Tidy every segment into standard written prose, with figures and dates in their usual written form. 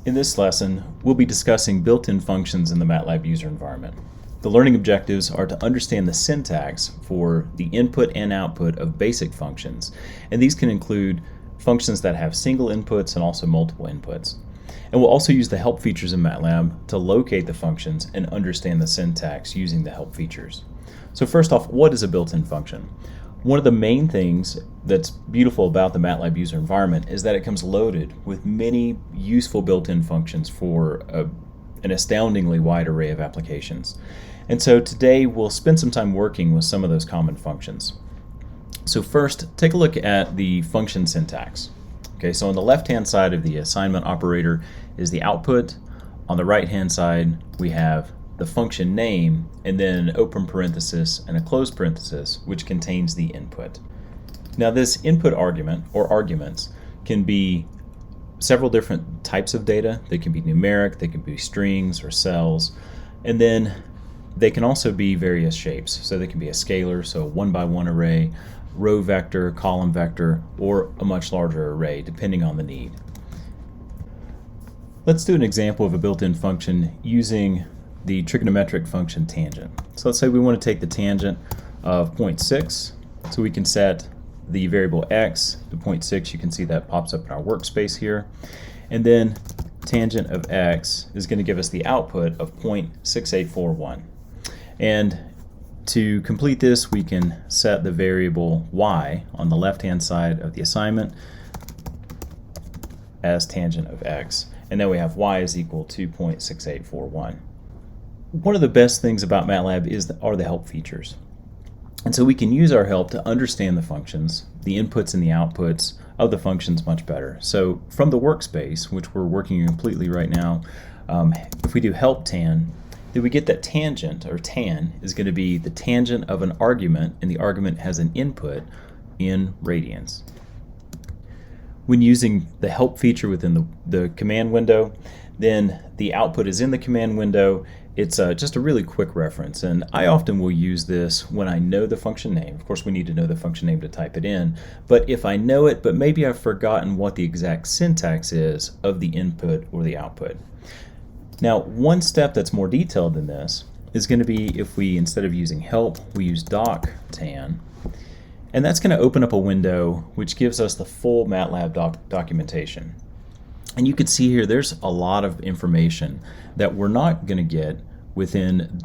In this lesson, we'll be discussing built-in functions in the MATLAB user environment. The learning objectives are to understand the syntax for the input and output of basic functions, and these can include functions that have single inputs and also multiple inputs. And we'll also use the help features in MATLAB to locate the functions and understand the syntax using the help features. So first off, what is a built-in function? One of the main things that's beautiful about the MATLAB user environment is that it comes loaded with many useful built-in functions for an astoundingly wide array of applications. And so today we'll spend some time working with some of those common functions. So first, take a look at the function syntax. Okay, so on the left-hand side of the assignment operator is the output. On the right-hand side, we have the function name, and then an open parenthesis and a closed parenthesis, which contains the input. Now this input argument, or arguments, can be several different types of data. They can be numeric, they can be strings or cells, and then they can also be various shapes. So they can be a scalar, so a 1x1 array, row vector, column vector, or a much larger array, depending on the need. Let's do an example of a built-in function using the trigonometric function tangent. So let's say we want to take the tangent of 0.6, so we can set the variable x to 0.6. You can see that pops up in our workspace here. And then tangent of x is going to give us the output of 0.6841. And to complete this, we can set the variable y on the left-hand side of the assignment as tangent of x. And then we have y is equal to 0.6841. One of the best things about MATLAB are the help features. And so we can use our help to understand the functions, the inputs and the outputs of the functions much better. So from the workspace, which we're working completely right now, if we do help tan, then we get that tangent, or tan, is going to be the tangent of an argument, and the argument has an input in radians. When using the help feature within the command window, then the output is in the command window. It's just a really quick reference, and I often will use this when I know the function name. Of course, we need to know the function name to type it in, but if I know it, but maybe I've forgotten what the exact syntax is of the input or the output. Now, one step that's more detailed than this is going to be if we, instead of using help, we use doctan, and that's going to open up a window which gives us the full MATLAB documentation. And you can see here there's a lot of information that we're not going to get within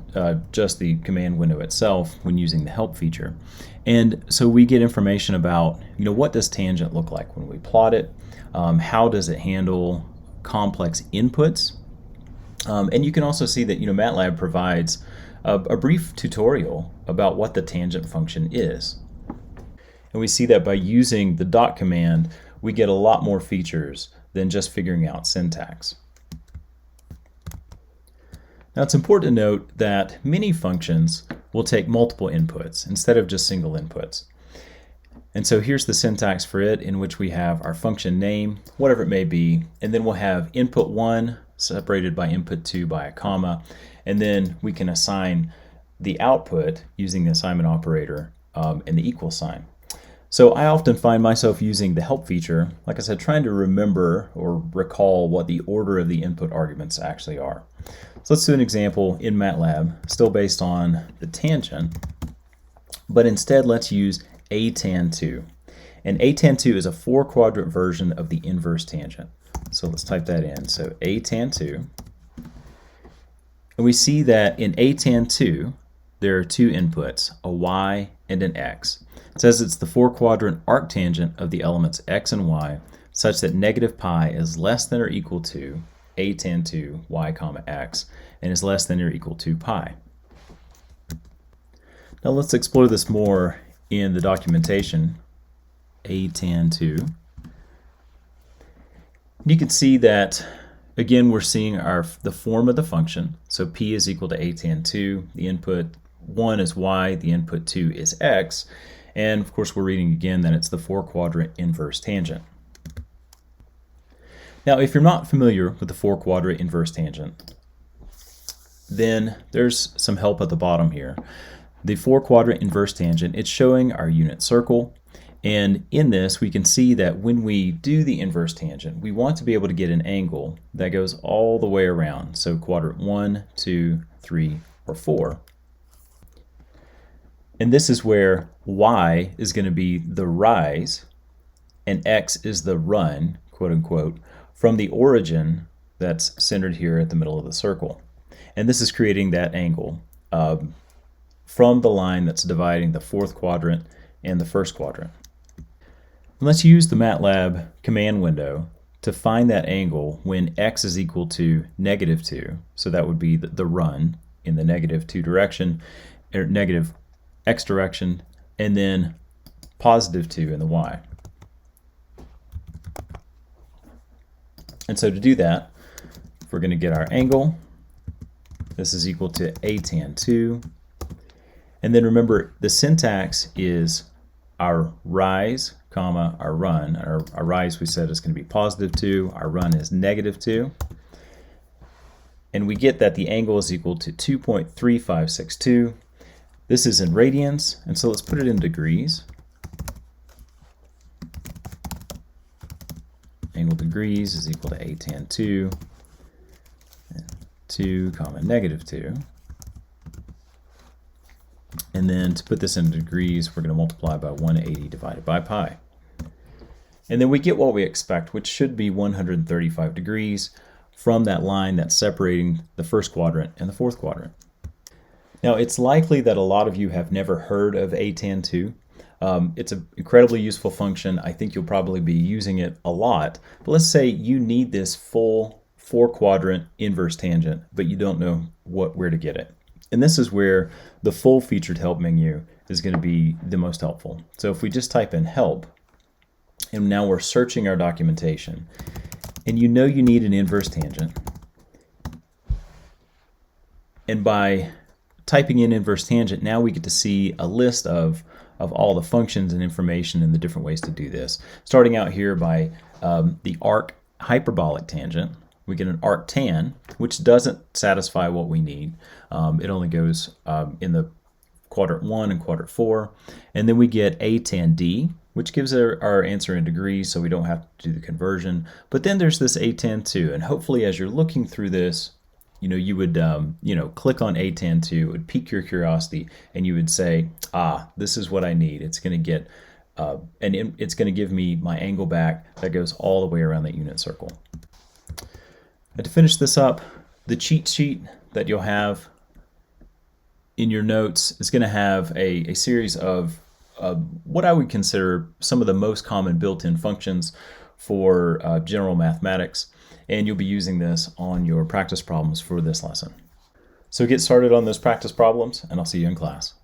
just the command window itself when using the help feature. And so we get information about, what does tangent look like when we plot it? How does it handle complex inputs? And you can also see that MATLAB provides a brief tutorial about what the tangent function is. And we see that by using the dot command, we get a lot more features than just figuring out syntax. Now it's important to note that many functions will take multiple inputs instead of just single inputs. And so here's the syntax for it, in which we have our function name, whatever it may be, and then we'll have input 1 separated by input 2 by a comma, and then we can assign the output using the assignment operator and the equal sign. So I often find myself using the help feature, like I said, trying to remember or recall what the order of the input arguments actually are. So let's do an example in MATLAB, still based on the tangent, but instead let's use atan2. And atan2 is a 4-quadrant version of the inverse tangent. So let's type that in. So atan2. And we see that in atan2, there are two inputs, a y and an x. It says it's the 4-quadrant arctangent of the elements x and y, such that negative pi is less than or equal to a tan 2 y comma x, and is less than or equal to pi. Now let's explore this more in the documentation, a tan 2. You can see that, again, we're seeing the form of the function. So p is equal to a tan 2, the input 1 is y, the input 2 is x, and of course we're reading again that it's the 4-quadrant inverse tangent. Now if you're not familiar with the 4-quadrant inverse tangent, then there's some help at the bottom here. The 4-quadrant inverse tangent, it's showing our unit circle, And in this, we can see that when we do the inverse tangent, we want to be able to get an angle that goes all the way around. So quadrant 1, 2, 3, or 4. And this is where y is going to be the rise and x is the run, quote unquote, from the origin that's centered here at the middle of the circle. And this is creating that angle from the line that's dividing the fourth quadrant and the first quadrant. And let's use the MATLAB command window to find that angle when x is equal to -2. So that would be the run in the -2 direction, or negative x direction, and then +2 in the y. And so to do that, if we're going to get our angle, this is equal to a tan 2. And then remember, the syntax is our rise, comma, our run. Our rise, we said, is going to be +2. Our run is -2. And we get that the angle is equal to 2.3562. This is in radians, and so let's put it in degrees. Angle degrees is equal to a tan 2, and 2 comma -2. And then to put this in degrees, we're going to multiply by 180 divided by pi. And then we get what we expect, which should be 135 degrees from that line that's separating the first quadrant and the fourth quadrant. Now, it's likely that a lot of you have never heard of a tan 2. It's an incredibly useful function. I think you'll probably be using it a lot. But let's say you need this full 4-quadrant inverse tangent, but you don't know where to get it. And this is where the full featured help menu is going to be the most helpful. So if we just type in help, and now we're searching our documentation, and you know you need an inverse tangent, and by typing in inverse tangent, now we get to see a list of all the functions and information and the different ways to do this. Starting out here by the arc hyperbolic tangent, we get an arc tan, which doesn't satisfy what we need. It only goes in the quadrant 1 and quadrant 4. And then we get a tan d, which gives our answer in degrees, so we don't have to do the conversion. But then there's this a tan 2, and hopefully as you're looking through this, you would click on a tan 2, it would pique your curiosity, and you would say, this is what I need. It's going to get, it's going to give me my angle back that goes all the way around that unit circle. And to finish this up, the cheat sheet that you'll have in your notes is going to have a series of what I would consider some of the most common built-in functions for general mathematics, and you'll be using this on your practice problems for this lesson. So get started on those practice problems, and I'll see you in class.